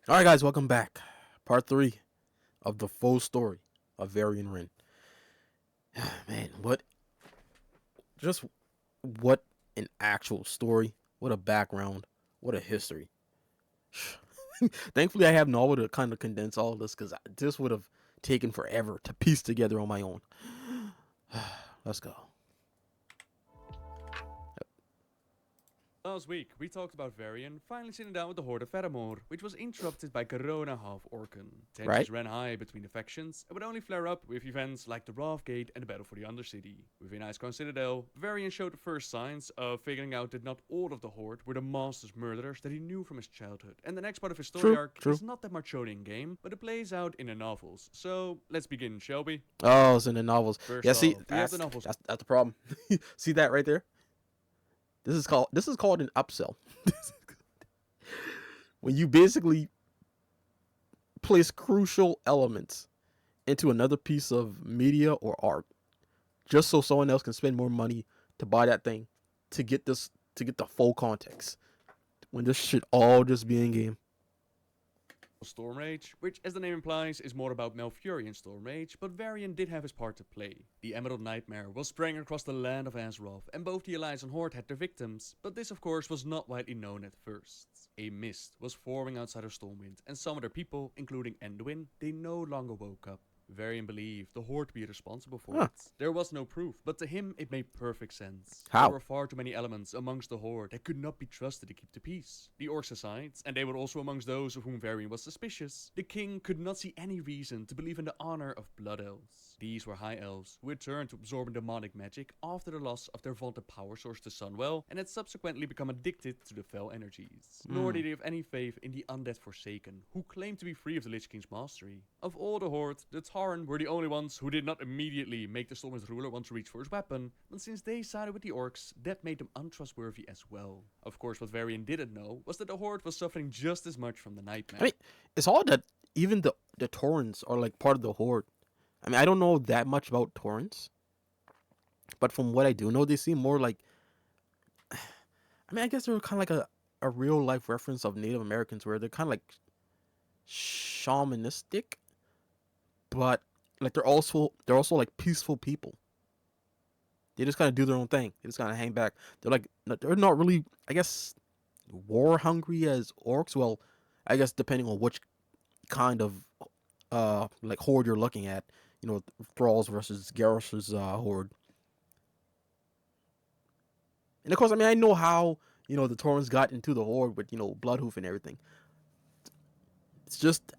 Alright guys, welcome back. Part 3 of the full story of Varian Wrynn. Man, what an actual story. What a background. What a history. Thankfully I have Nobbel to kind of condense all of this because this would have taken forever to piece together on my own. Let's go. Last week, we talked about Varian finally sitting down with the Horde of Fedamore, which was interrupted by Corona half-Orcan. Tensions Right? ran high between the factions, and would only flare up with events like the Wrath Gate and the Battle for the Undercity. Within Icecrown Citadel, Varian showed the first signs of figuring out that not all of the Horde were the monstrous murderers that he knew from his childhood. And the next part of his story arc is not that much shown in-game, but it plays out in the novels. So, let's begin, shall we? Oh, it's in the novels. First Yeah, off, see, we have the novels. that's the problem. See that right there? This is called an upsell. When you basically place crucial elements into another piece of media or art just so someone else can spend more money to buy that thing to get the full context when this should all just be in game. Storm Rage, which as the name implies is more about Malfurion Storm Rage, but Varian did have his part to play. The Emerald Nightmare was spraying across the land of Azeroth, and both the Alliance and Horde had their victims, but this of course was not widely known at first. A mist was forming outside of Stormwind, and some of their people, including Enduin, they no longer woke up. Varian believed the Horde to be responsible for it. There was no proof, but to him it made perfect sense. How? There were far too many elements amongst the Horde that could not be trusted to keep the peace. The Orcs aside, and they were also amongst those of whom Varian was suspicious, the king could not see any reason to believe in the honor of Blood Elves. These were High Elves who had turned to absorbing demonic magic after the loss of their vaunted power source to Sunwell, and had subsequently become addicted to the fell energies. Nor did they have any faith in the undead Forsaken, who claimed to be free of the Lich King's mastery. Of all the Horde, the Tauren were the only ones who did not immediately make the Stormwind ruler want to reach for his weapon, but since they sided with the Orcs, that made them untrustworthy as well. Of course, what Varian didn't know was that the Horde was suffering just as much from the Nightmare. I mean, it's all that even the Taurens are like part of the Horde. I mean, I don't know that much about Taurens, but from what I do know, they seem more like. I mean, I guess they're kind of like a real life reference of Native Americans, where they're kind of like shamanistic, but like they're also like peaceful people. They just kind of do their own thing. They just kind of hang back. They're not really, I guess, war hungry as orcs. Well, I guess depending on which kind of like horde you're looking at, you know, Thralls versus Garrus's horde. And of course, I mean, I know how, you know, the Taurens got into the horde with, you know, Bloodhoof and everything. It's just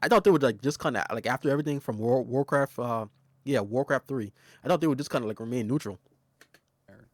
I thought they would like just kind of like after everything from Warcraft, Warcraft 3. I thought they would just kind of like remain neutral.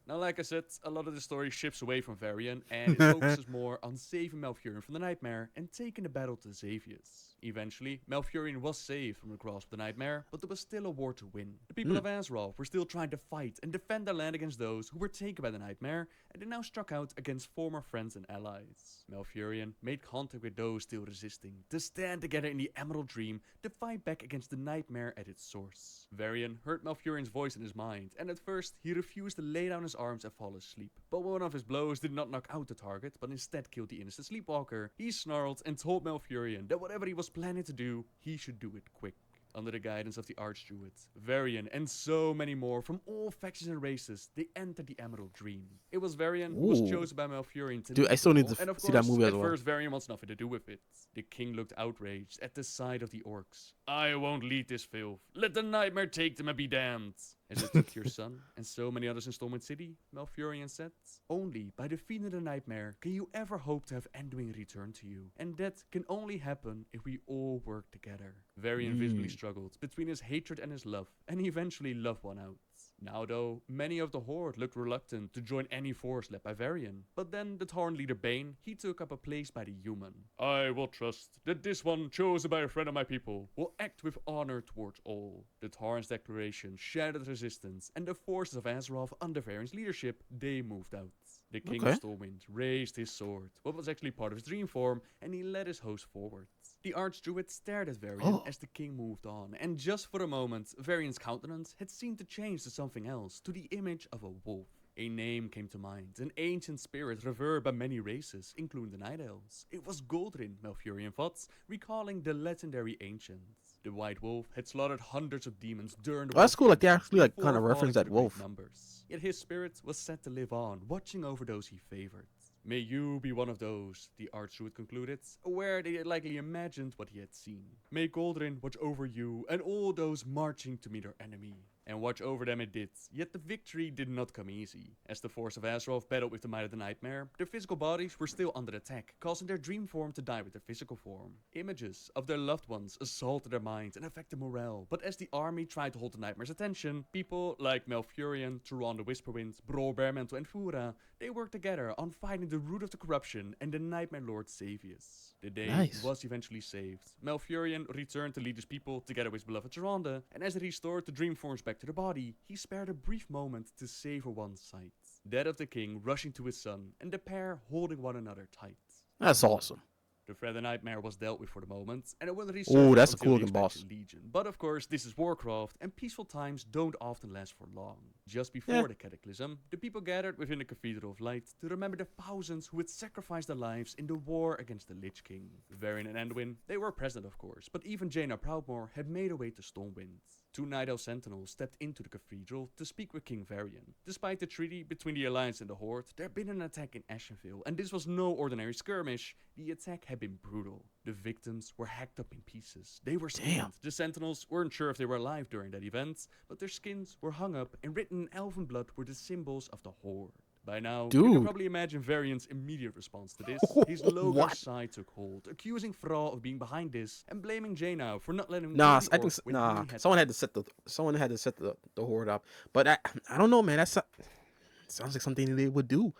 Now, like I said, a lot of the story shifts away from Varian, and it focuses more on saving Malfurion from the Nightmare and taking the battle to Xavius. Eventually, Malfurion was saved from the grasp of the Nightmare, but there was still a war to win. The people of Azeroth were still trying to fight and defend their land against those who were taken by the Nightmare, and they now struck out against former friends and allies. Malfurion made contact with those still resisting, to stand together in the Emerald Dream to fight back against the Nightmare at its source. Varian heard Malfurion's voice in his mind, and at first he refused to lay down his arms and fall asleep. But one of his blows did not knock out the target, but instead killed the innocent sleepwalker. He snarled and told Malfurion that whatever he was planning to do, he should do it quick. Under the guidance of the Archdruid, Varian, and so many more from all factions and races, they entered the Emerald Dream. It was Varian who was chosen by Malfurion to lead I still the need war, to and of see course, that movie as at well. first Varian wants nothing to do with it. The king looked outraged at the sight of the orcs. I won't lead this filth. Let the Nightmare take them and be damned. As it took your son and so many others in Stormwind City, Malfurion said, only by defeating the Nightmare can you ever hope to have Enduin return to you. And that can only happen if we all work together. Varian visibly struggled between his hatred and his love, and he eventually loved one out. Now though, many of the Horde looked reluctant to join any force led by Varian. But then the Tauren leader Bane, he took up a place by the human. I will trust that this one, chosen by a friend of my people, will act with honor towards all. The Tauren's declaration shattered resistance, and the forces of Azeroth under Varian's leadership, they moved out. The King of Stormwind raised his sword, what was actually part of his dream form, and he led his host forward. The Archdruid stared at Varian as the king moved on, and just for a moment, Varian's countenance had seemed to change to something else, to the image of a wolf. A name came to mind, an ancient spirit revered by many races, including the Night Elves. It was Gul'dan, Malfurion thought, recalling the legendary ancients. The White Wolf had slaughtered hundreds of demons during the Well, that's cool. Like they Wolf actually like before kind of falling reference to that the great wolf. numbers. Yet his spirit was set to live on, watching over those he favored. May you be one of those, the Archdruid concluded, aware that he had likely imagined what he had seen. May Gul'dan watch over you and all those marching to meet our enemy. And watch over them it did, yet the victory did not come easy. As the force of Azeroth battled with the might of the Nightmare, their physical bodies were still under attack, causing their dream form to die with their physical form. Images of their loved ones assaulted their minds and affected morale, but as the army tried to hold the Nightmare's attention, people like Malfurion, Turon the Whisperwind, Brawl Bearmantle and Fura, they worked together on fighting the root of the corruption and the Nightmare Lord Savius. The day Nice. was eventually saved. Malfurion returned to lead his people together with his beloved Tyrande, and as he restored the dream forms back to the body, he spared a brief moment to savor one's sight. That of the king rushing to his son, and the pair holding one another tight. That's awesome. The threat of Nightmare was dealt with for the moment, and it will Ooh, resurface that's a until cool the looking boss. expansion Legion. But of course, this is Warcraft, and peaceful times don't often last for long. Just before Yeah. the Cataclysm, the people gathered within the Cathedral of Light to remember the thousands who had sacrificed their lives in the war against the Lich King. Varian and Anduin, they were present of course, but even Jaina Proudmoore had made her way to Stormwind. Two Night Elf Sentinels stepped into the cathedral to speak with King Varian. Despite the treaty between the Alliance and the Horde, there had been an attack in Ashenvale, and this was no ordinary skirmish. The attack had been brutal. The victims were hacked up in pieces. They were skinned. Damn. The Sentinels weren't sure if they were alive during that event, but their skins were hung up and written in elven blood were the symbols of the Horde. By now, you can Dude. probably imagine Varian's immediate response to this. His Logosh What? side took hold, accusing Thrall of being behind this, and blaming Jaina for not letting him Nah, kill the I think orc when he had someone had to set the horde up. But I don't know, man. Sounds like something they would do.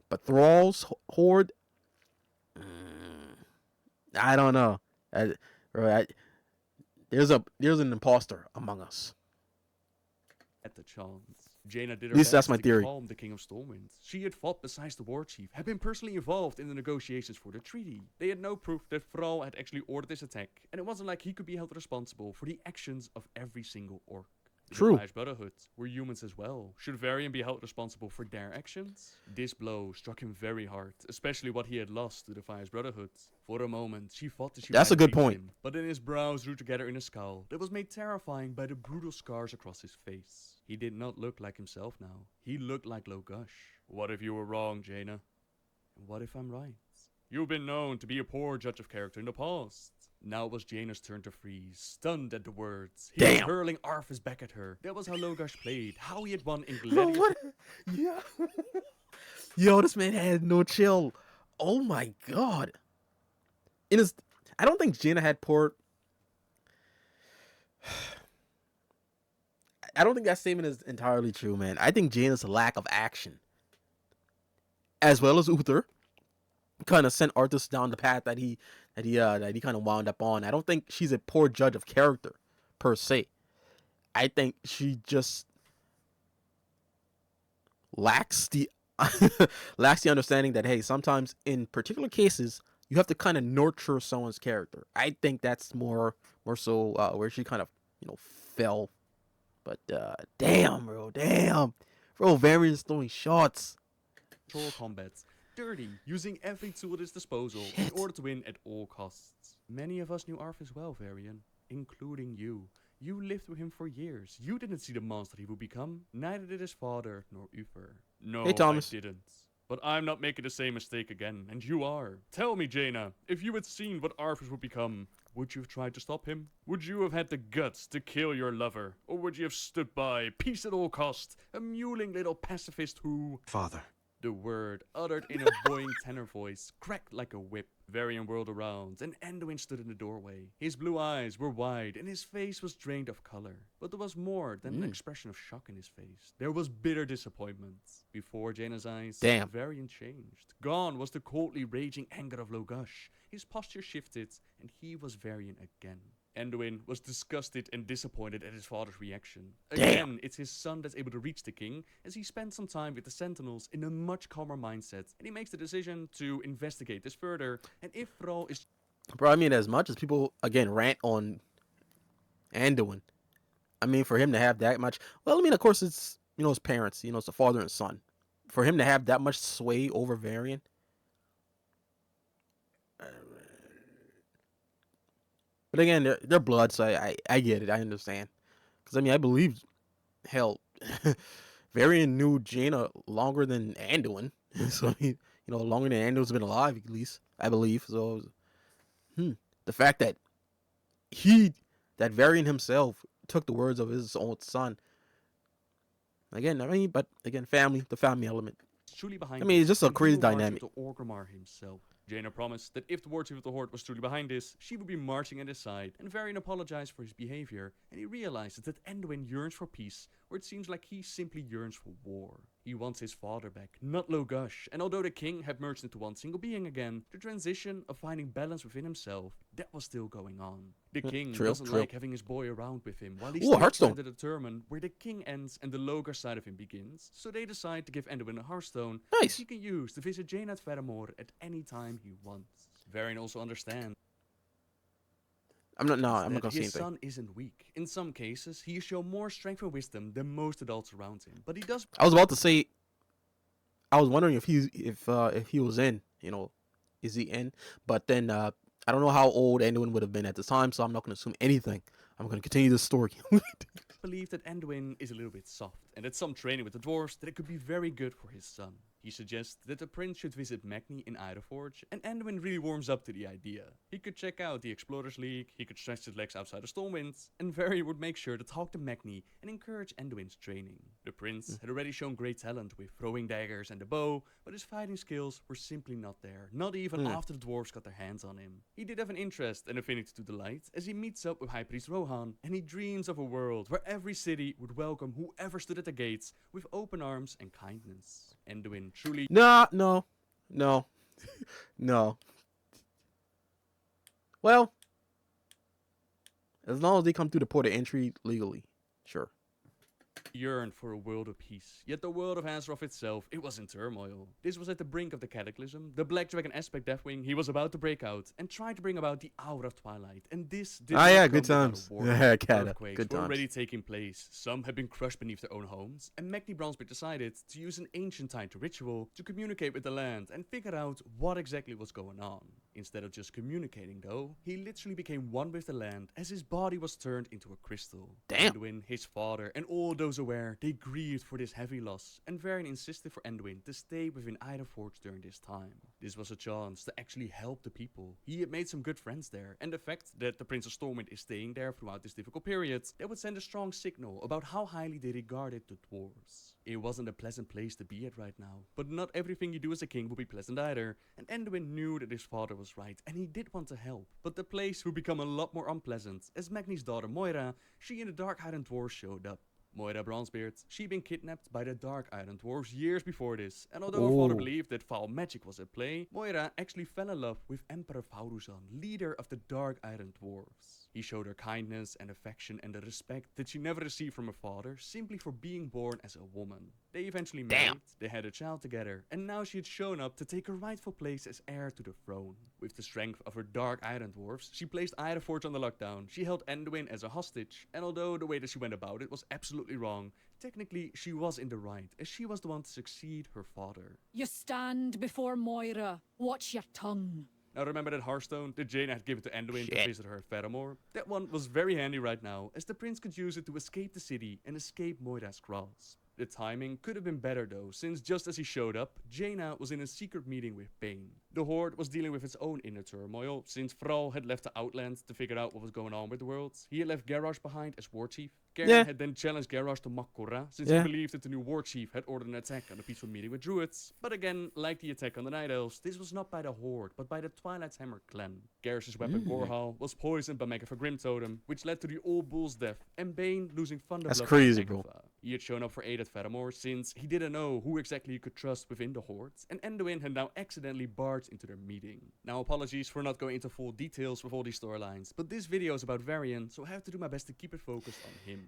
But Thrall's horde, I don't know. Right, there's an imposter among us. at the chance. Jaina did her At least that's best my to theory. calm the King of Stormwind. She had fought besides the war chief, had been personally involved in the negotiations for the treaty. They had no proof that Thrall had actually ordered this attack, and it wasn't like he could be held responsible for the actions of every single orc. The True. Defiance Brotherhood were humans as well. Should Varian be held responsible for their actions? This blow struck him very hard, especially what he had lost to the Defiance Brotherhood. For a moment, she thought that she That's might a good please point. him, but then his brows drew together in a scowl that was made terrifying by the brutal scars across his face. He did not look like himself now. He looked like Logush. What if you were wrong, Jaina? And what if I'm right? You've been known to be a poor judge of character in the past. Now it was Jaina's turn to freeze, stunned at the words. He was Damn. hurling Arthas back at her. That was how Logush played, how he had won in Bro, Gladiator. what? Yeah. Yo, this man had no chill. Oh my god. I don't think Jaina had poor. I don't think that statement is entirely true, man. I think Jaina's lack of action, as well as Uther, kind of sent Arthas down the path that he kind of wound up on. I don't think she's a poor judge of character, per se. I think she just lacks the lacks the understanding that, hey, sometimes in particular cases you have to kind of nurture someone's character. I think that's more so where she kind of fell. But damn, bro, Varian's throwing shots. Control combats. Dirty, using every tool at his disposal Shit. in order to win at all costs. Many of us knew Arthas well, Varian, including you. You lived with him for years. You didn't see the monster he would become. Neither did his father nor Uther. No, Hey, Thomas. I didn't. But I'm not making the same mistake again, and you are. Tell me, Jaina, if you had seen what Arthas would become, would you have tried to stop him? Would you have had the guts to kill your lover? Or would you have stood by, peace at all cost, a mewling little pacifist who... Father. The word, uttered in a boing tenor voice, cracked like a whip. Varian whirled around, and Anduin stood in the doorway. His blue eyes were wide, and his face was drained of color. But there was more than an expression of shock in his face. There was bitter disappointment. Before Jaina's eyes, Damn. Varian changed. Gone was the coldly raging anger of Logush. His posture shifted, and he was Varian again. Anduin was disgusted and disappointed at his father's reaction. Again, it's his son that's able to reach the king, as he spent some time with the Sentinels in a much calmer mindset, and he makes the decision to investigate this further, and if Thrall is... Bro, I mean, as much as people again rant on Anduin, I mean, for him to have that much, well, I mean, of course, it's his parents. It's the father and son. For him to have that much sway over Varian, but again, they're blood, so I get it. I understand. Because I mean, I believe hell, Varian knew Jaina longer than Anduin. So longer than Anduin's been alive, at least I believe. So, the fact that he, that Varian himself, took the words of his own son. Again, I mean, but again, the family element. Truly I behind mean, it's this, just a and he crazy will march dynamic. with the Orgrimmar himself. Jaina promised that if the war chief of the Horde was truly behind this, she would be marching at his side, and Varian apologized for his behavior, and he realizes that Anduin yearns for peace, where it seems like he simply yearns for war. He wants his father back, not Logush, and although the king had merged into one single being again, the transition of finding balance within himself, that was still going on. The king doesn't like having his boy around with him, while he's still Hearthstone. trying to determine where the king ends and the Logush side of him begins, so they decide to give Anduin a Hearthstone Nice. he can use to visit Jaina at Faramore at any time he wants. Varian also understands I'm not that gonna say his anything. son isn't weak. In some cases, he shows more strength and wisdom than most adults around him, but he does. I was about to say. I was wondering if he was in. Is he in? But then I don't know how old Anduin would have been at the time, so I'm not gonna assume anything. I'm gonna continue the story. Believe that Anduin is a little bit soft, and that some training with the dwarves that it could be very good for his son. He suggests that the prince should visit Magni in Ironforge, and Anduin really warms up to the idea. He could check out the Explorers League, he could stretch his legs outside of Stormwind, and Varian would make sure to talk to Magni and encourage Anduin's training. The prince had already shown great talent with throwing daggers and the bow, but his fighting skills were simply not there, not even after the dwarves got their hands on him. He did have an interest and affinity to the light, as he meets up with High Priest Rohan, and he dreams of a world where every city would welcome whoever stood at the gates with open arms and kindness. Anduin truly No. No. Well, as long as they come through the port of entry legally, sure. yearned for a world of peace. Yet the world of Azeroth itself, it was in turmoil. This was at the brink of the cataclysm. The Black Dragon aspect Deathwing, he was about to break out and try to bring about the hour of twilight. And this did not come Good without a times. warning. Yeah, Kata. Earthquakes Good were times. already taking place. Some had been crushed beneath their own homes, and Magni Bronsbeard decided to use an ancient time to ritual to communicate with the land and figure out what exactly was going on. Instead of just communicating though, he literally became one with the land as his body was turned into a crystal. Damn. Anduin, his father, and all those aware, they grieved for this heavy loss, and Varian insisted for Anduin to stay within Ironforge during this time. This was a chance to actually help the people. He had made some good friends there, and the fact that the Prince of Stormwind is staying there throughout this difficult period, that would send a strong signal about how highly they regarded the dwarves. It wasn't a pleasant place to be at right now, but not everything you do as a king will be pleasant either, and Anduin knew that his father was right, and he did want to help, but the place would become a lot more unpleasant, as Magni's daughter Moira, she and the Dark Iron Dwarves showed up. Moira Bronzebeard, she'd been kidnapped by the Dark Iron Dwarves years before this, and although her father believed that foul magic was at play, Moira actually fell in love with Emperor Fauruzan, leader of the Dark Iron Dwarves. He showed her kindness and affection and the respect that she never received from her father, simply for being born as a woman. They eventually married, they had a child together, and now she had shown up to take her rightful place as heir to the throne. With the strength of her Dark Iron Dwarves, she placed Ironforge on the lockdown, she held Anduin as a hostage, and although the way that she went about it was absolutely wrong, technically she was in the right, as she was the one to succeed her father. You stand before Moira. Watch your tongue. Now remember that Hearthstone that Jaina had given to Anduin to visit her at Faramore? That one was very handy right now, as the prince could use it to escape the city and escape Moira's grasp. The timing could have been better though, since just as he showed up, Jaina was in a secret meeting with Bane. The Horde was dealing with its own inner turmoil, since Thrall had left the Outlands to figure out what was going on with the world. He had left Garrosh behind as war chief. Garen had then challenged Garrosh to Mak'gora, since he believed that the new war chief had ordered an attack on a peaceful meeting with druids. But again, like the attack on the Night Elves, this was not by the Horde, but by the Twilight's Hammer clan. Garrosh's weapon Gorhal was poisoned by Megafa Grim Totem, which led to the Old Bull's death, and Bane losing Thunderblood. That's crazy, bro. He had shown up for aid at Faramore, since he didn't know who exactly he could trust within the Horde, and Anduin had now accidentally barged into their meeting. Now apologies for not going into full details with all these storylines, but this video is about Varian, so I have to do my best to keep it focused on him.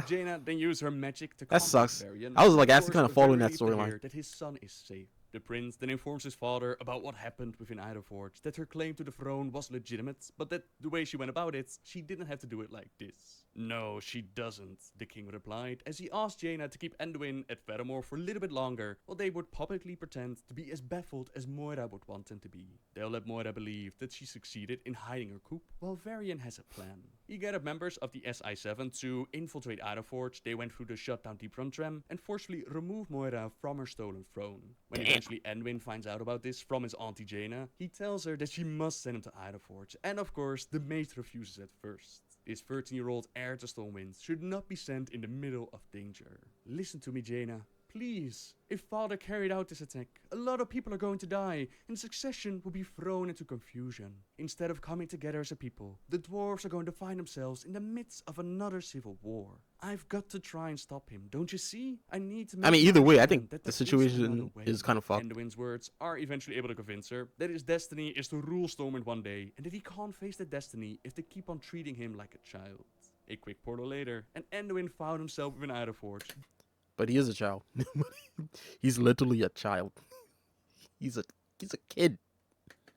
Jaina then used her magic to that sucks. Varian. I was like actually Of kind of course, following very that relieved to storyline. hear that his son is safe. The prince then informs his father about what happened within Ironforge, that her claim to the throne was legitimate, but that the way she went about it, she didn't have to do it like this. No, she doesn't, the king replied, as he asked Jaina to keep Anduin at Vermore for a little bit longer, while they would publicly pretend to be as baffled as Moira would want them to be. They'll let Moira believe that she succeeded in hiding her coup, while Varian has a plan. He gathered members of the SI-7 to infiltrate Ironforge. They went through the shutdown Deep Run tram and forcefully remove Moira from her stolen throne. When eventually Anduin finds out about this from his auntie Jaina, he tells her that she must send him to Ironforge, and of course, the mate refuses at first. This 13-year-old heir to Stormwind should not be sent in the middle of danger. Listen to me, Jaina. Please. If father carried out this attack, a lot of people are going to die, and succession will be thrown into confusion. Instead of coming together as a people, the dwarves are going to find themselves in the midst of another civil war. I've got to try and stop him, don't you see? I need to make I mean, either her way, I understand think that the there situation another way. is kind of fucked. Anduin's words are eventually able to convince her that his destiny is to rule Stormwind one day, and that he can't face that destiny if they keep on treating him like a child. A quick portal later, and Anduin found himself within Ironforge. But he is a child. He's literally a child. He's a kid.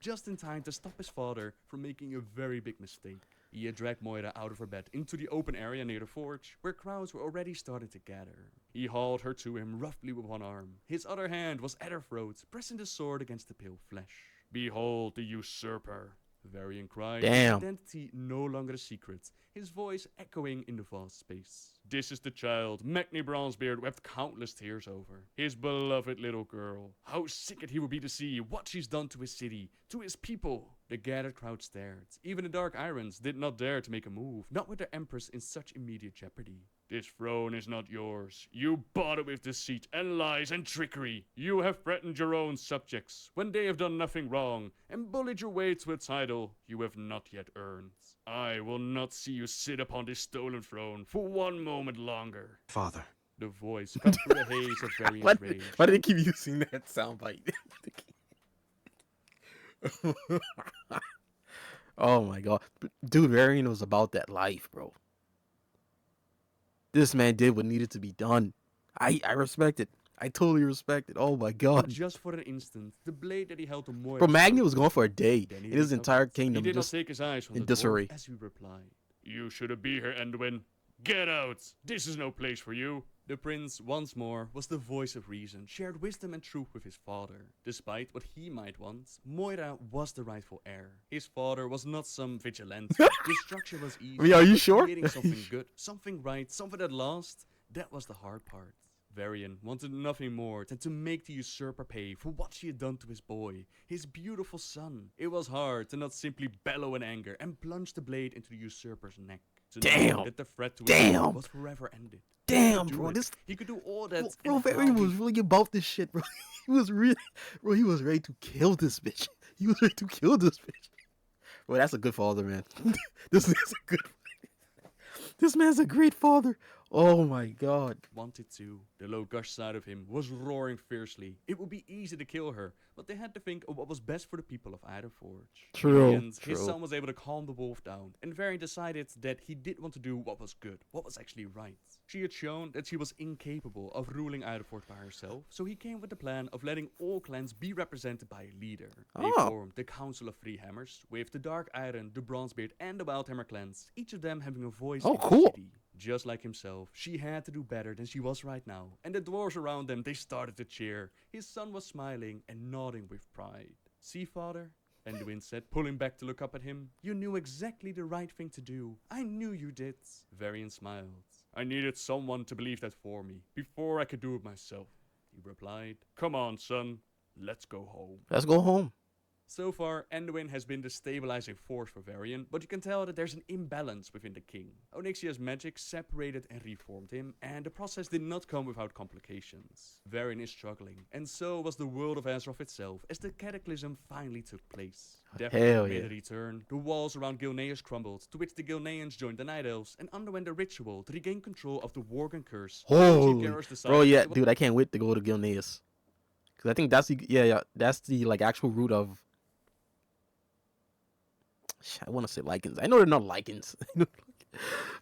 Just in time to stop his father from making a very big mistake. He had dragged Moira out of her bed into the open area near the forge, where crowds were already starting to gather. He hauled her to him roughly with one arm. His other hand was at her throat, pressing the sword against the pale flesh. Behold the usurper, Varian cried, Damn. his identity no longer a secret, his voice echoing in the vast space. This is the child Magni Bronzebeard wept countless tears over. His beloved little girl. How sickened he would be to see what she's done to his city, to his people. The gathered crowd stared. Even the Dark Irons did not dare to make a move, not with their empress in such immediate jeopardy. This throne is not yours. You bought it with deceit and lies and trickery. You have threatened your own subjects when they have done nothing wrong, and bullied your way to a title you have not yet earned. I will not see you sit upon this stolen throne for one moment longer. Father. The voice cut through the haze of Varian's Why, rage. why do they keep using that soundbite? Oh my god. Dude, Varian was about that life, bro. This man did what needed to be done. I respect it. I totally respect it. Oh my god. Just for an instant, the blade that he held to Moira. Bro, Magni was gone for a day. Then he And his looked entire up. kingdom He did just not take his eyes from in the dwarf disarray. as he replied, "You shouldn't be here, Anduin. Get out! This is no place for you." The prince, once more, was the voice of reason, shared wisdom and truth with his father. Despite what he might want, Moira was the rightful heir. His father was not some vigilante. Destruction was easy. I mean, are you but sure? Creating something good, something right, something that lasts, that was the hard part. Varian wanted nothing more than to make the usurper pay for what she had done to his boy, his beautiful son. It was hard to not simply bellow in anger and plunge the blade into the usurper's neck. To know Damn. that the threat to his Damn. life was forever ended. Damn, He could do bro. it. This He could do all that. bro, and Varian how was he- really about this shit, bro. He was really, bro. He was ready to kill this bitch. He was ready to kill this bitch. Bro, that's a good father, man. This man's a good. This man's a great father. Oh my god. wanted to. The low gush side of him was roaring fiercely. It would be easy to kill her, but they had to think of what was best for the people of Ironforge. True, In the end, his true. son was able to calm the wolf down, and Varian decided that he did want to do what was good, what was actually right. She had shown that she was incapable of ruling Ironforge by herself, so he came with the plan of letting all clans be represented by a leader. They Oh. formed the Council of Three Hammers, with the Dark Iron, the Bronzebeard, and the Wildhammer clans, each of them having a voice Oh, in the cool. city. Just like himself, she had to do better than she was right now, and the dwarves around them, they started to cheer. His son was smiling and nodding with pride. "See, father?" Anduin said, pulling back to look up at him. "You knew exactly the right thing to do. I knew you did." Varian smiled. "I needed someone to believe that for me, before I could do it myself," he replied. "Come on, son. Let's go home." Let's go home. So far, Anduin has been the stabilizing force for Varian, but you can tell that there's an imbalance within the king. Onyxia's magic separated and reformed him, and the process did not come without complications. Varian is struggling, and so was the world of Azeroth itself, as the cataclysm finally took place. Hell made yeah. a return. The walls around Gilneas crumbled, to which the Gilneans joined the Night Elves and underwent a ritual to regain control of the Worgen curse. Holy, Garrus decided bro, yeah, it was- dude, I can't wait to go to Gilneas. Cause I think that's the that's the like actual root of. I want to say lichens. I know they're not lichens,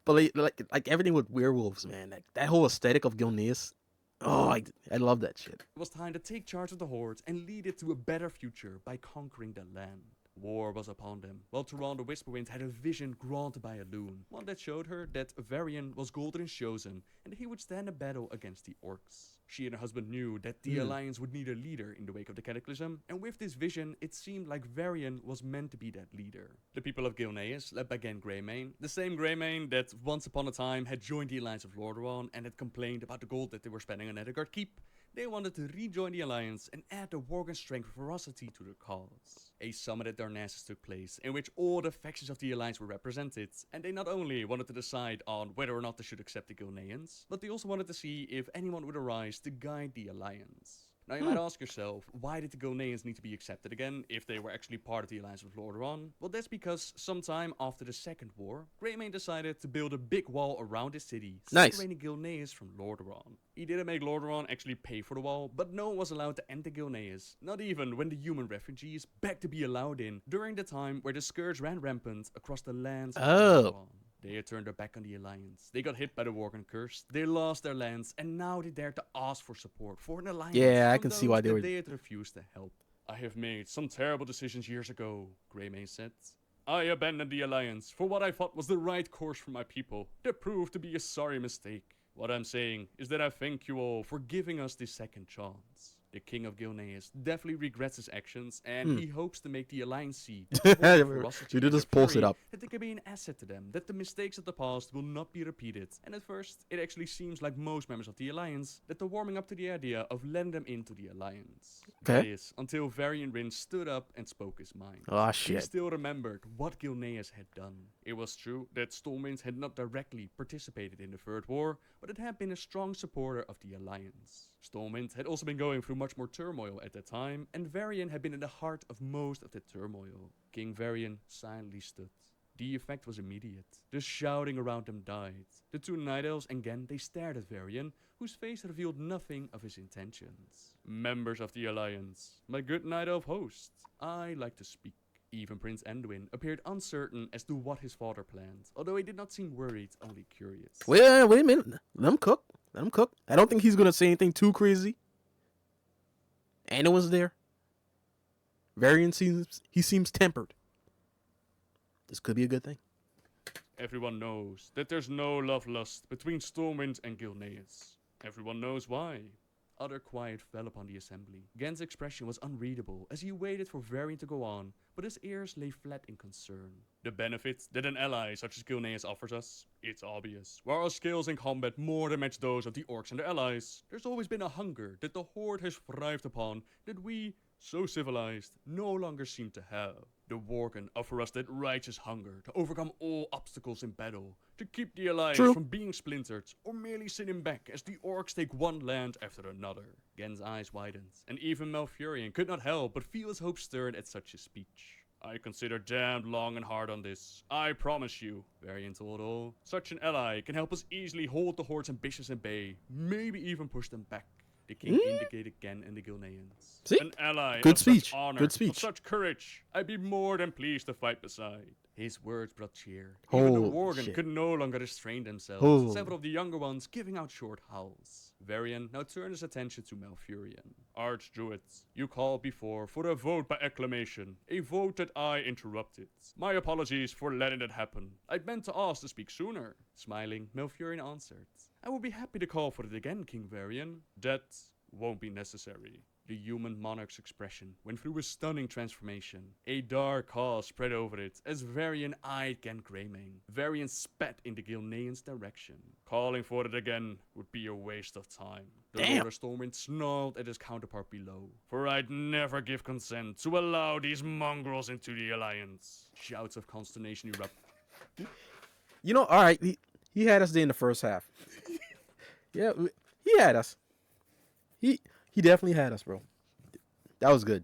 but like everything with werewolves, man. Like that whole aesthetic of Gilneas. Oh, I love that shit. It was time to take charge of the Horde and lead it to a better future by conquering the land. War was upon them, while Toronto Whisperwind had a vision granted by a loon, one that showed her that Varian was Gul'dan's chosen and that he would stand a battle against the orcs. She and her husband knew that the Alliance would need a leader in the wake of the Cataclysm, and with this vision, it seemed like Varian was meant to be that leader. The people of Gilneas, led by Gen Greymane, the same Greymane that once upon a time had joined the Alliance of Lordaeron and had complained about the gold that they were spending on Edelgard Keep, they wanted to rejoin the Alliance and add the Worgen strength and ferocity to their cause. A summit at Darnassus took place, in which all the factions of the Alliance were represented, and they not only wanted to decide on whether or not they should accept the Gilneans, but they also wanted to see if anyone would arise to guide the Alliance. Now you might ask yourself, why did the Gilneans need to be accepted again, if they were actually part of the Alliance of Lordaeron? Well, that's because sometime after the Second War, Greymane decided to build a big wall around his city, Nice. separating Gilneas from Lordaeron. He didn't make Lordaeron actually pay for the wall, but no one was allowed to enter Gilneas, not even when the human refugees begged to be allowed in, during the time where the Scourge ran rampant across the lands of Lordaeron. They had turned their back on the Alliance. They got hit by the Worgen curse. They lost their lands, and now they dared to ask for support for an alliance. Yeah, I from can see those why they that were. They had refused to help. I have made some terrible decisions years ago, Greymane said. I abandoned the Alliance for what I thought was the right course for my people. That proved to be a sorry mistake. What I'm saying is that I thank you all for giving us this second chance. The King of Gilneas definitely regrets his actions, and he hopes to make the Alliance see You did just post it up. that they can be an asset to them, that the mistakes of the past will not be repeated. And at first, it actually seems like most members of the Alliance that they're warming up to the idea of letting them into the Alliance. That Okay. is, until Varian Wrynn stood up and spoke his mind. Oh He shit. still remembered what Gilneas had done. It was true that Stormwind had not directly participated in the Third War, but it had been a strong supporter of the Alliance. Stormwind had also been going through much more turmoil at that time, and Varian had been in the heart of most of the turmoil. King Varian silently stood. The effect was immediate. The shouting around them died. The two Night Elves again, they stared at Varian, whose face revealed nothing of his intentions. Members of the Alliance, my good Night Elf host, I like to speak. Even Prince Anduin appeared uncertain as to what his father planned, although he did not seem worried, only curious. Wait a minute. Let him cook. Let him cook. I don't think he's gonna say anything too crazy. Anna was there. Varian seems tempered. This could be a good thing. Everyone knows that there's no love lust between Stormwind and Gilneas. Everyone knows why. Utter quiet fell upon the assembly. Gen's expression was unreadable as he waited for Varian to go on, but his ears lay flat in concern. The benefit that an ally such as Gilneas offers us, it's obvious. While our skills in combat more than match those of the orcs and their allies, there's always been a hunger that the Horde has thrived upon that we, so civilized, no longer seem to have. The Worgen offer us that righteous hunger to overcome all obstacles in battle, to keep the Alliance True. from being splintered, or merely sitting back as the orcs take one land after another. Gen's eyes widened, and even Malfurion could not help but feel his hope stirred at such a speech. I consider damned long and hard on this. I promise you, Varian told all. Such an ally can help us easily hold the Horde's ambitions at bay, maybe even push them back. The king indicated Gen and the Gilneans. See? An ally Good of speech. such honor, Good speech. of such courage. I'd be more than pleased to fight beside. His words brought cheer. Even the Holy Worgen shit. could no longer restrain themselves, Holy. several of the younger ones giving out short howls. Varian now turned his attention to Malfurion. Archdruids, you called before for a vote by acclamation, a vote that I interrupted. My apologies for letting that happen. I'd meant to ask to speak sooner. Smiling, Malfurion answered. I will be happy to call for it again, King Varian. That won't be necessary. The human monarch's expression went through a stunning transformation. A dark cause spread over it as Varian eyed Gen Greymane. Varian spat in the Gilnean's direction. Calling for it again would be a waste of time. The Damn. Lord of Stormwind snarled at his counterpart below. For I'd never give consent to allow these mongrels into the Alliance. Shouts of consternation erupted. You know, all right. He had us there in the first half. Yeah, he had us. He definitely had us, bro. That was good.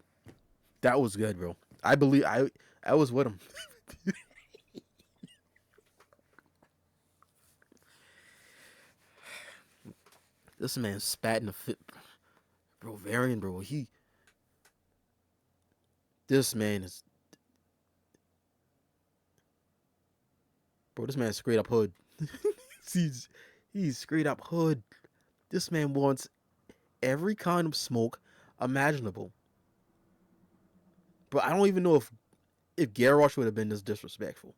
That was good, bro. I believe I was with him. This man spat in the fit, bro. Varian, bro. This man is, bro. This man's straight up hood. he's straight up hood. This man wants every kind of smoke imaginable. But I don't even know if if Garrosh would have been this disrespectful.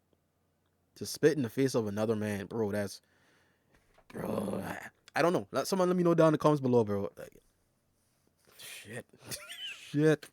To spit in the face of another man, bro, that's... Bro, I don't know. Someone let me know down in the comments below, bro. Like, shit. Shit.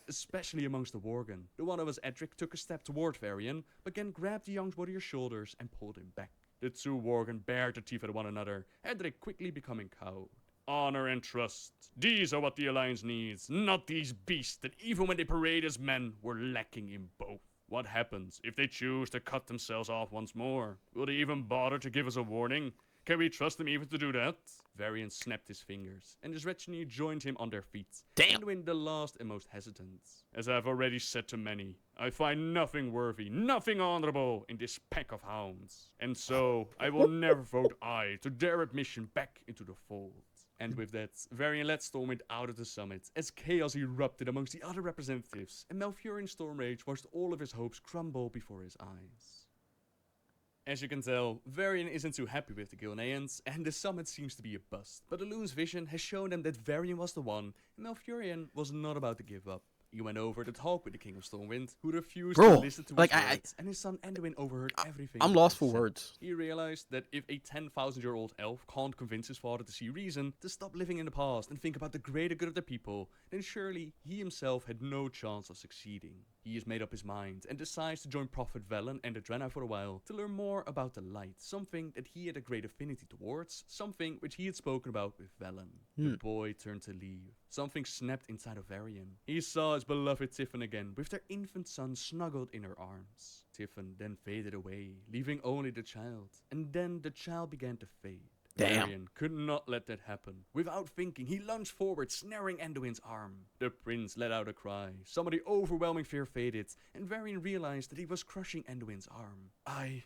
Especially amongst the Worgen. The one of us, Edric, took a step toward Varian, but again grabbed the young warrior's shoulders and pulled him back. The two Worgen bared their teeth at one another, Edric quickly becoming cowed. Honor and trust. These are what the Alliance needs, not these beasts that even when they parade as men, were lacking in both. What happens if they choose to cut themselves off once more? Will they even bother to give us a warning? Can we trust them even to do that? Varian snapped his fingers, and his retinue joined him on their feet. Damn. Anduin the last and most hesitant. As I've already said to many, I find nothing worthy, nothing honorable in this pack of hounds. And so, I will never vote aye to their admission back into the fold. And with that, Varian led Stormwind out of the summit, as chaos erupted amongst the other representatives, and Malfurion Stormrage watched all of his hopes crumble before his eyes. As you can tell, Varian isn't too happy with the Gilneans, and the summit seems to be a bust. But the Loon's vision has shown them that Varian was the one, and Malfurion was not about to give up. He went over to talk with the King of Stormwind, who refused to listen to his words, and his son Anduin overheard everything. I'm lost for words. He realized that if a 10,000-year-old elf can't convince his father to see reason, to stop living in the past and think about the greater good of the people, then surely he himself had no chance of succeeding. He has made up his mind and decides to join Prophet Velen and the Draenei for a while to learn more about the light, something that he had a great affinity towards, something which he had spoken about with Velen. The boy turned to leave. Something snapped inside of Varian. He saw his beloved Tiffin again, with their infant son snuggled in her arms. Tiffin then faded away, leaving only the child, and then the child began to fade. Damn. Varian could not let that happen. Without thinking, he lunged forward, snaring Anduin's arm. The prince let out a cry. Some of the overwhelming fear faded, and Varian realized that he was crushing Anduin's arm. I...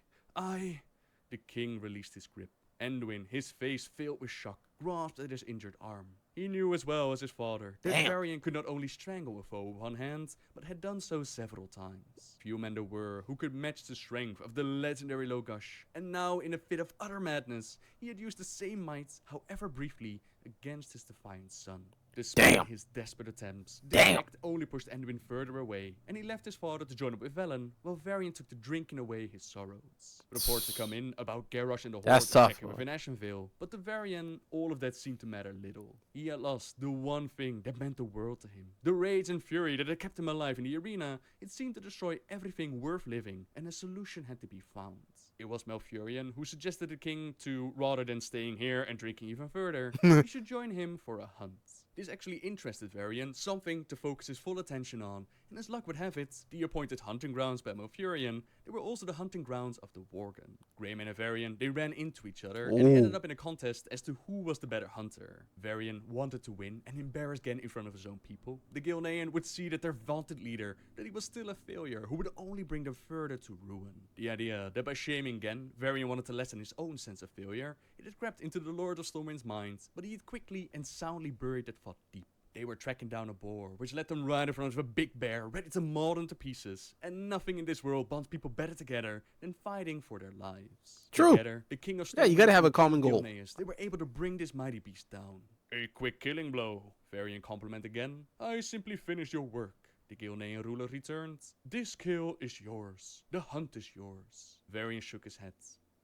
The king released his grip. Anduin, his face filled with shock, grasped at his injured arm. He knew as well as his father that Varian could not only strangle a foe with one hand, but had done so several times. Few men there were who could match the strength of the legendary Logash, and now in a fit of utter madness, he had used the same might, however briefly, against his defiant son. Despite his desperate attempts, the act only pushed Anduin further away, and he left his father to join up with Velen, while Varian took to drinking away his sorrows. Reports had come in about Garrosh and the Horde attacking within Ashenvale, but to Varian, all of that seemed to matter little. He had lost the one thing that meant the world to him. The rage and fury that had kept him alive in the arena, it seemed to destroy everything worth living, and a solution had to be found. It was Malfurion who suggested the king to, rather than staying here and drinking even further, he should join him for a hunt. This actually interested Varian, something to focus his full attention on, and as luck would have it, the appointed hunting grounds by Malfurion, they were also the hunting grounds of the Worgen. Greymane and Varian, they ran into each other, and ended up in a contest as to who was the better hunter. Varian wanted to win and embarrass Gen in front of his own people. The Gilnean would see that their vaunted leader, that he was still a failure, who would only bring them further to ruin. The idea that by shaming Gen, Varian wanted to lessen his own sense of failure, it had crept into the Lord of Stormwind's mind, but he had quickly and soundly buried that thought deep. They were tracking down a boar, which led them right in front of a big bear, ready to maul them to pieces. And nothing in this world bonds people better together than fighting for their lives. True. Together, the king of Stormwind, you gotta have a common goal. They were able to bring this mighty beast down. A quick killing blow. Varian compliment again. I simply finished your work. The Gilnean ruler returned. This kill is yours. The hunt is yours. Varian shook his head.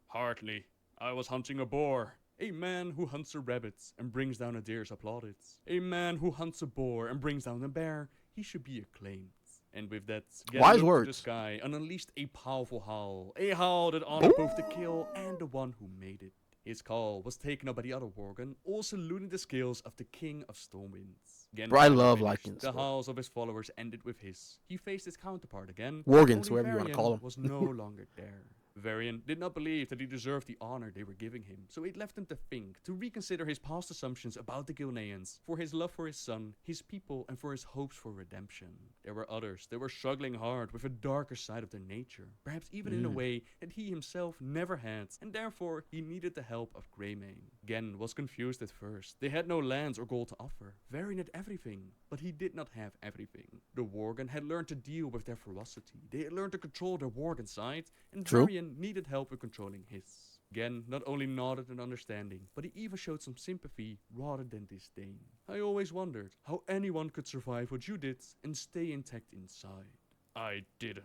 Hardly. I was hunting a boar. A man who hunts a rabbit and brings down a deer is applauded. A man who hunts a boar and brings down a bear, he should be acclaimed. And with that, Wise looked words. to the sky and unleashed a powerful howl. A howl that honored both the kill and the one who made it. His call was taken up by the other Worgen, all saluting the skills of the King of Stormwinds. Bro, I love Lycans. The howls of his followers ended with his. He faced his counterpart again. Worgens, only whoever you want to Varian call them. was no longer there. Varian did not believe that he deserved the honor they were giving him, so it left him to think, to reconsider his past assumptions about the Gilneans, for his love for his son, his people, and for his hopes for redemption. There were others that were struggling hard with a darker side of their nature, perhaps even in a way that he himself never had, and therefore he needed the help of Greymane. Gen was confused at first. They had no lands or gold to offer. Varian had everything, but he did not have everything. The Worgen had learned to deal with their ferocity. They had learned to control their Worgen side, and Varian needed help with controlling his. Gen not only nodded in understanding, but he even showed some sympathy rather than disdain. I always wondered how anyone could survive what you did and stay intact inside. I didn't.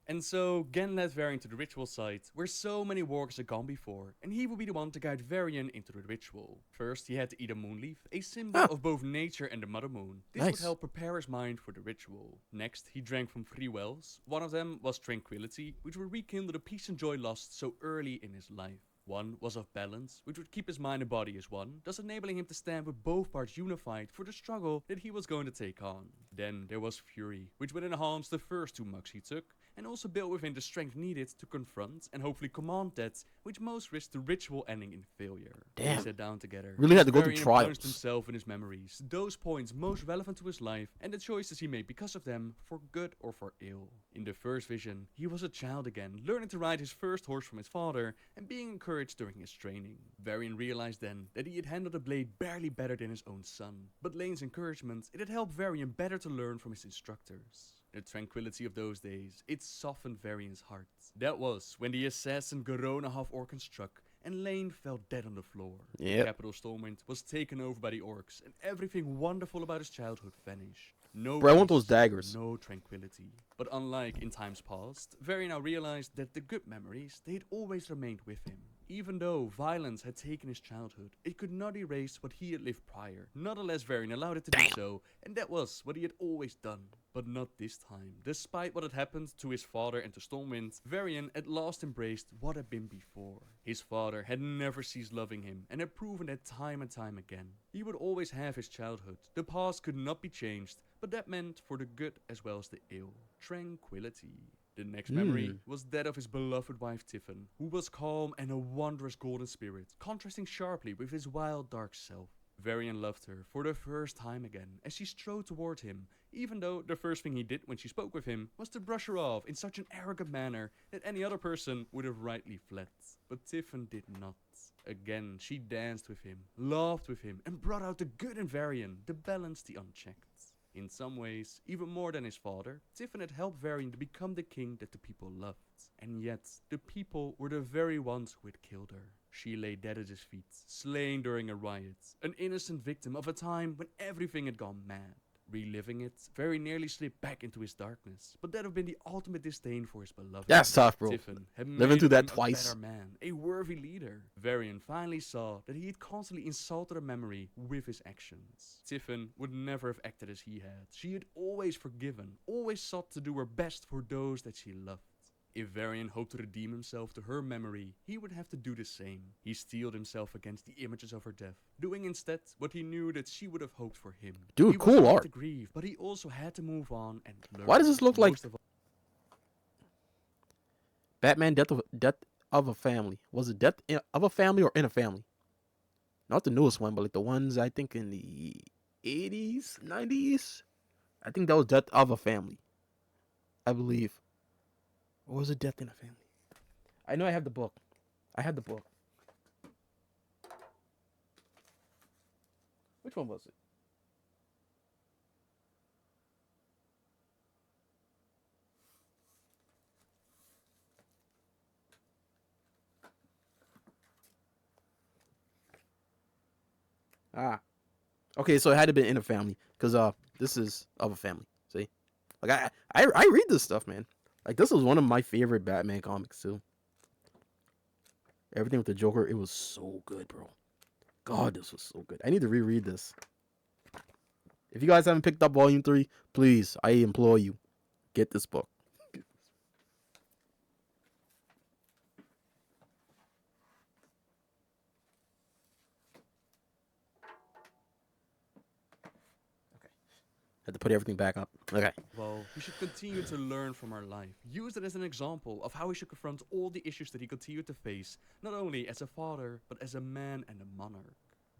And so, Gen led Varian to the ritual site, where so many wargers had gone before, and he would be the one to guide Varian into the ritual. First, he had to eat a moonleaf, a symbol of both nature and the Mother Moon. This would Nice. help prepare his mind for the ritual. Next, he drank from 3 wells. One of them was tranquility, which would rekindle the peace and joy lost so early in his life. One was of balance, which would keep his mind and body as one, thus enabling him to stand with both parts unified for the struggle that he was going to take on. Then there was fury, which would enhance the first 2 mugs he took, and also build within the strength needed to confront and hopefully command that which most risked the ritual ending in failure. Damn. They sat down together. Really had to go through Varian trials. plunged himself in his memories, those points most relevant to his life, and the choices he made because of them, for good or for ill. In the first vision, he was a child again, learning to ride his first horse from his father, and being encouraged during his training. Varian realized then that he had handled the blade barely better than his own son, but Lane's encouragement, it had helped Varian better to learn from his instructors. The tranquility of those days, it softened Varian's heart. That was when the assassin Garona half-orc struck, and Lane fell dead on the floor. Yep. The capital Stormwind was taken over by the orcs, and everything wonderful about his childhood vanished. No Bro, I want peace, those daggers. no tranquility. But unlike in times past, Varian now realized that the good memories, they had always remained with him. Even though violence had taken his childhood, it could not erase what he had lived prior. Nonetheless, Varian allowed it to do so, and that was what he had always done. But not this time. Despite what had happened to his father and to Stormwind, Varian at last embraced what had been before. His father had never ceased loving him, and had proven that time and time again. He would always have his childhood. The past could not be changed, but that meant for the good as well as the ill. Tranquility. The next memory was that of his beloved wife Tiffin, who was calm and a wondrous golden spirit, contrasting sharply with his wild dark self. Varian loved her for the first time again as she strode toward him, even though the first thing he did when she spoke with him was to brush her off in such an arrogant manner that any other person would have rightly fled. But Tiffin did not. Again, she danced with him, laughed with him, and brought out the good in Varian, the balance, the unchecked. In some ways, even more than his father, Tiffin had helped Varian to become the king that the people loved. And yet, the people were the very ones who had killed her. She lay dead at his feet, slain during a riot, an innocent victim of a time when everything had gone mad. Reliving it, Varian nearly slipped back into his darkness, but that had been the ultimate disdain for his beloved. That's tough, bro. Tiffin had Living made through of that him twice. a better man, a worthy leader. Varian finally saw that he had constantly insulted her memory with his actions. Tiffin would never have acted as he had. She had always forgiven, always sought to do her best for those that she loved. If Varian hoped to redeem himself to her memory, he would have to do the same. He steeled himself against the images of her death, doing instead what he knew that she would have hoped for him. Dude, He was cool right art. to grieve, but he also had to move on and learn. Why does this look like Most of all- Batman Death of a Family? Was it of a Family or in a Family? Not the newest one, but like the ones I think in the 80s, 90s. I think that was Death of a Family, I believe. Or was it Death in a Family? I know I have the book. I had the book. Which one was it? Ah. Okay, so it had to be in a family. Because this is of a family. See? Like I read this stuff, man. Like this was one of my favorite Batman comics too. Everything with the Joker, it was so good, bro. God, this was so good. I need to reread this. If you guys haven't picked up Volume 3, please, I implore you, get this book. Had to put everything back up. Okay. Well, we should continue to learn from our life. Use it as an example of how we should confront all the issues that he continued to face, not only as a father, but as a man and a monarch.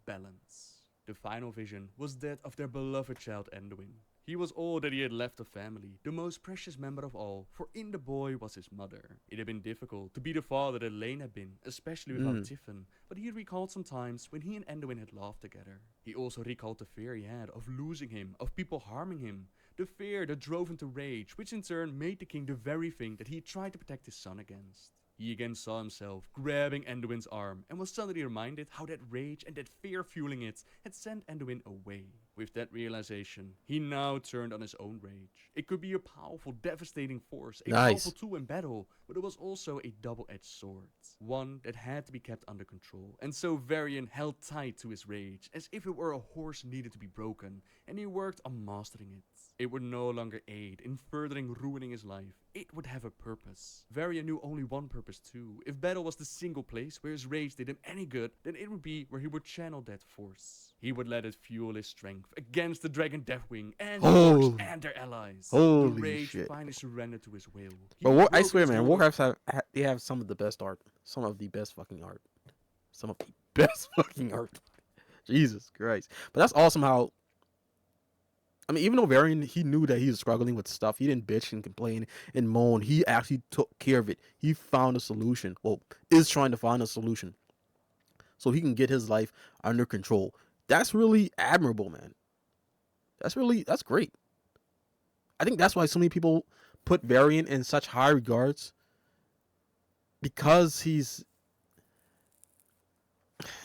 Balance. The final vision was that of their beloved child Anduin. He was all that he had left of family, the most precious member of all, for in the boy was his mother. It had been difficult to be the father that Lane had been, especially without Tiffin, but he recalled some times when he and Anduin had laughed together. He also recalled the fear he had of losing him, of people harming him, the fear that drove him to rage, which in turn made the king the very thing that he tried to protect his son against. He again saw himself grabbing Anduin's arm and was suddenly reminded how that rage and that fear fueling it had sent Anduin away. With that realization, he now turned on his own rage. It could be a powerful, devastating force, a Nice. powerful tool in battle, but it was also a double-edged sword. One that had to be kept under control. And so Varian held tight to his rage, as if it were a horse needed to be broken, and he worked on mastering it. It would no longer aid in furthering ruining his life. It would have a purpose. Varian knew only one purpose too. If battle was the single place where his rage did him any good, then it would be where he would channel that force. He would let it fuel his strength against the Dragon Deathwing and the orcs Holy- and their allies. holy the rage shit. finally surrendered to his will. He But I broke swear, his man, hold of- Warcraft they have some of the best art, some of the best fucking art, some of the best fucking art. Jesus Christ! But that's awesome. How I mean, even though Varian, he knew that he was struggling with stuff, he didn't bitch and complain and moan. He actually took care of it. He found a solution. Well, is trying to find a solution so he can get his life under control. That's really admirable, man. That's great. I think that's why so many people put Varian in such high regards, because he's,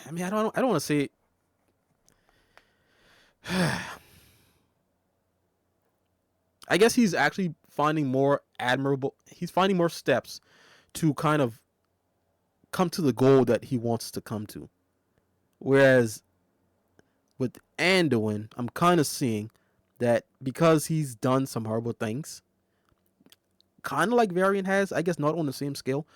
I mean, I don't want to say I guess he's actually finding more admirable. He's finding more steps to kind of come to the goal that he wants to come to. Whereas with Anduin, I'm kind of seeing that because he's done some horrible things, kind of like Varian has, I guess not on the same scale,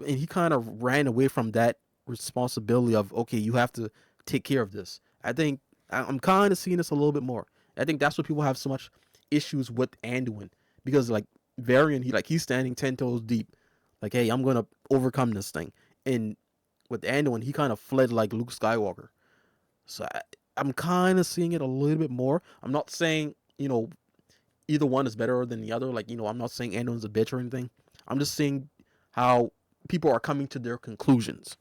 and he kind of ran away from that responsibility of, okay, you have to take care of this. I think I'm kind of seeing this a little bit more. I think that's what people have so much issues with Anduin, because like Varian, he's standing 10 toes deep, like, hey, I'm gonna overcome this thing. And with Anduin, he kind of fled like Luke Skywalker. So I'm kind of seeing it a little bit more. I'm not saying, either one is better than the other. Like, I'm not saying Anduin's a bitch or anything. I'm just seeing how people are coming to their conclusions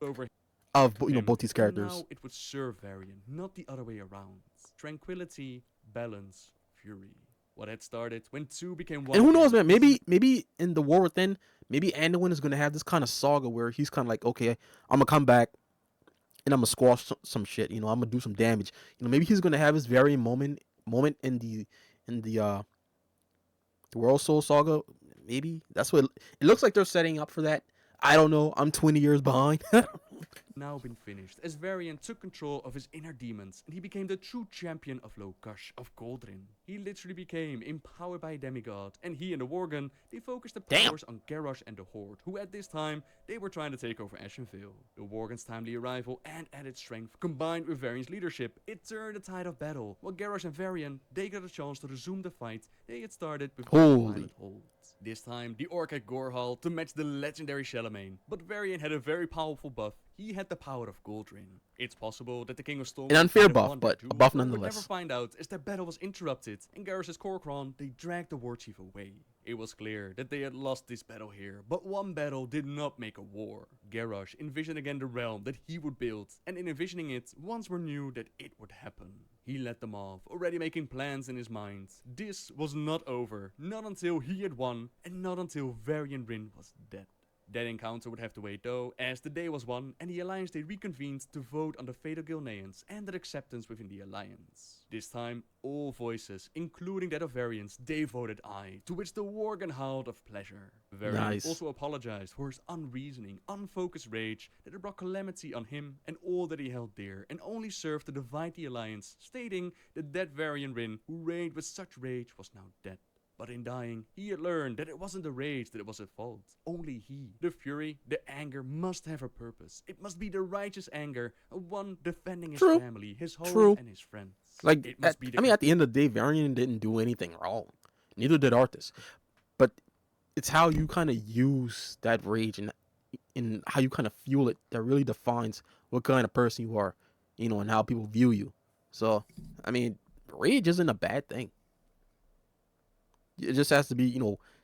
over of him, both these and characters. now it would serve Varian, not the other way around. Tranquility, balance, fury. What had started when two became one. And who knows, again man? was Maybe in the War Within, maybe Anduin is gonna have this kind of saga where he's kind of like, okay, I'm gonna come back and I'm gonna squash some shit. I'm gonna do some damage. Maybe he's gonna have his very moment in the World Soul Saga. Maybe that's what it looks like they're setting up for that. I don't know. I'm 20 years behind. now been finished, as Varian took control of his inner demons, and he became the true champion of Lokash of Gul'dan. He literally became empowered by a demigod, and he and the Worgen, they focused the Damn. powers on Garrosh and the Horde, who at this time, they were trying to take over Ashenvale. The Worgen's timely arrival and added strength, combined with Varian's leadership, it turned the tide of battle, while Garrosh and Varian, they got a chance to resume the fight they had started with the Holy. Violet Hold. This time, the Orc had Gorhal to match the legendary Charlemagne, but Varian had a very powerful buff. He had the power of Gul'dan. It's possible that the King of Storm An unfair might have buff, won but that a duel, buff but we'll nonetheless. never find out, as their battle was interrupted, and Garrus's Kor'kron, they dragged the war chief away. It was clear that they had lost this battle here, but one battle did not make a war. Garrosh envisioned again the realm that he would build, and in envisioning it, once more knew that it would happen. He led them off, already making plans in his mind. This was not over, not until he had won, and not until Varian Wrynn was dead. That encounter would have to wait though, as the day was won and the alliance they reconvened to vote on the fate of Gilneans and their acceptance within the alliance. This time, all voices, including that of Varians, they voted aye, to which the Worgen howled of pleasure. Varian Nice. also apologized for his unreasoning, unfocused rage that had brought calamity on him and all that he held dear, and only served to divide the alliance, stating that Varian Wrynn, who reigned with such rage, was now dead. But in dying, he had learned that it wasn't the rage that was at fault. Only he. The fury, the anger must have a purpose. It must be the righteous anger, one defending his True. family, his home, True. and his friends. Like, it must be the at the end of the day, Varian didn't do anything wrong. Neither did Arthas. But it's how you kind of use that rage and how you kind of fuel it that really defines what kind of person you are, and how people view you. So, I mean, rage isn't a bad thing. It just has to be,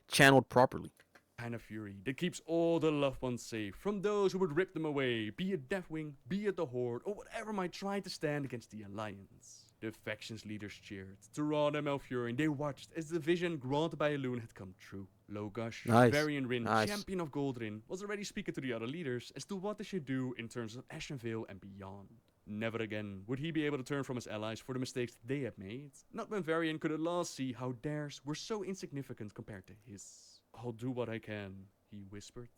channeled properly. kind of fury that keeps all the loved ones safe from those who would rip them away, be it Deathwing, be it the Horde, or whatever might try to stand against the Alliance. The faction's leaders cheered. Tirana and Malfurion, they watched as the vision granted by Elune had come true. Logash, Nice. Varian Wrynn, Nice. champion of Gul'dan, was already speaking to the other leaders as to what they should do in terms of Ashenvale and beyond. Never again would he be able to turn from his allies for the mistakes they had made. Not when Varian could at last see how theirs were so insignificant compared to his. I'll do what I can, he whispered.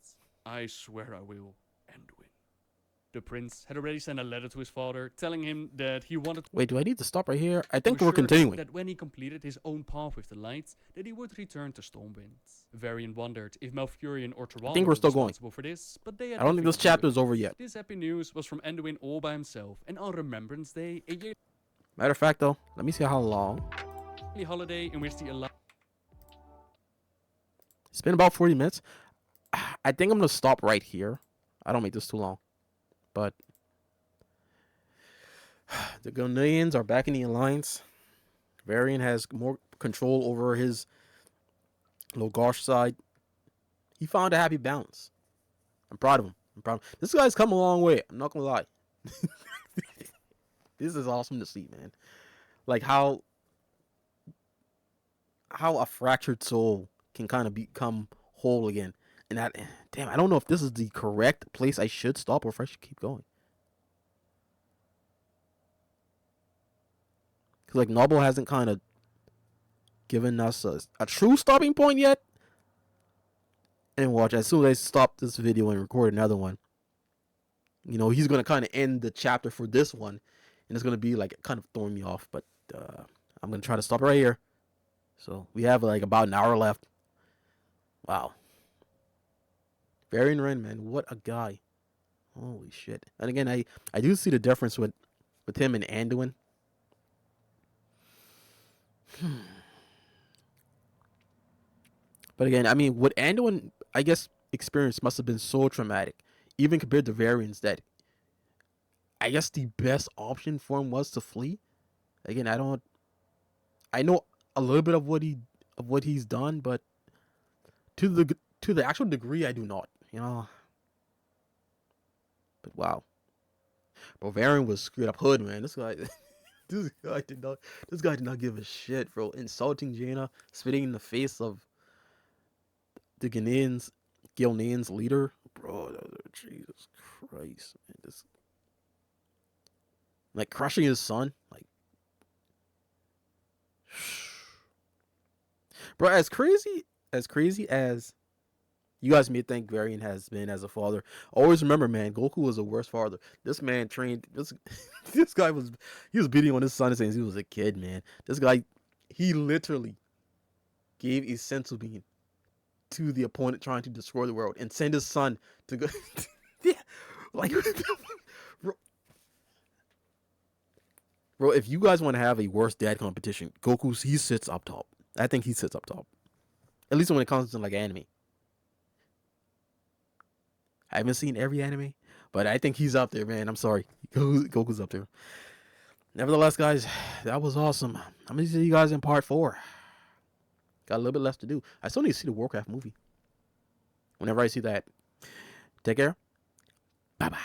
I swear I will, Anduin. The prince had already sent a letter to his father, telling him that he wanted Wait, do I need to stop right here? I to think we're assure him continuing. that when he completed his own path with the light, that he would return to Stormwind. Varian wondered if Malfurion or Tyrande think we're were still going. responsible for this, but they had I don't think nothing this to do chapter with is over it. yet. This happy news was from Anduin all by himself, and on Remembrance Day, a yearly Matter of fact, though, let me see how long. holiday in which the Alliance It's been about 40 minutes. I think I'm going to stop right here. I don't make this too long. But the Gul'dans are back in the Alliance. Varian has more control over his Logosh side. He found a happy balance. I'm proud of him. This guy's come a long way. I'm not going to lie. This is awesome to see, man. Like how a fractured soul can kind of become whole again. And that, damn, I don't know if this is the correct place I should stop or if I should keep going. Because, like, Nobbel hasn't kind of given us a true stopping point yet. And watch, as soon as I stop this video and record another one, you know, he's going to kind of end the chapter for this one. And it's going to be, like, kind of throwing me off. But I'm going to try to stop right here. So, we have, like, about an hour left. Wow. Varian Wrynn, man, what a guy. Holy shit. And again, I do see the difference with him and Anduin. But again, I mean, what Anduin, I guess, experience must have been so traumatic, even compared to Varian's, that I guess the best option for him was to flee. Again, I know a little bit of what he's done, but to the actual degree, I do not. You know. But wow. Bro, Varian was screwed up hood, man. This guy did not give a shit, bro. Insulting Jaina, spitting in the face of the Gul'dan's leader. Bro, Jesus Christ, man. This, like, crushing his son. Like, bro, as crazy as you guys may think Varian has been as a father, always remember, man, Goku was the worst father. This man trained this guy was beating on his son since he was a kid, man. This guy, he literally gave a senzu bean to the opponent trying to destroy the world and send his son to go. Yeah, like, bro, if you guys want to have a worst dad competition, he sits up top. I think he sits up top, at least when it comes to, like, anime. I haven't seen every anime, but I think he's up there, man. I'm sorry. Goku's up there. Nevertheless, guys, that was awesome. I'm going to see you guys in part 4. Got a little bit left to do. I still need to see the Warcraft movie. Whenever I see that. Take care. Bye-bye.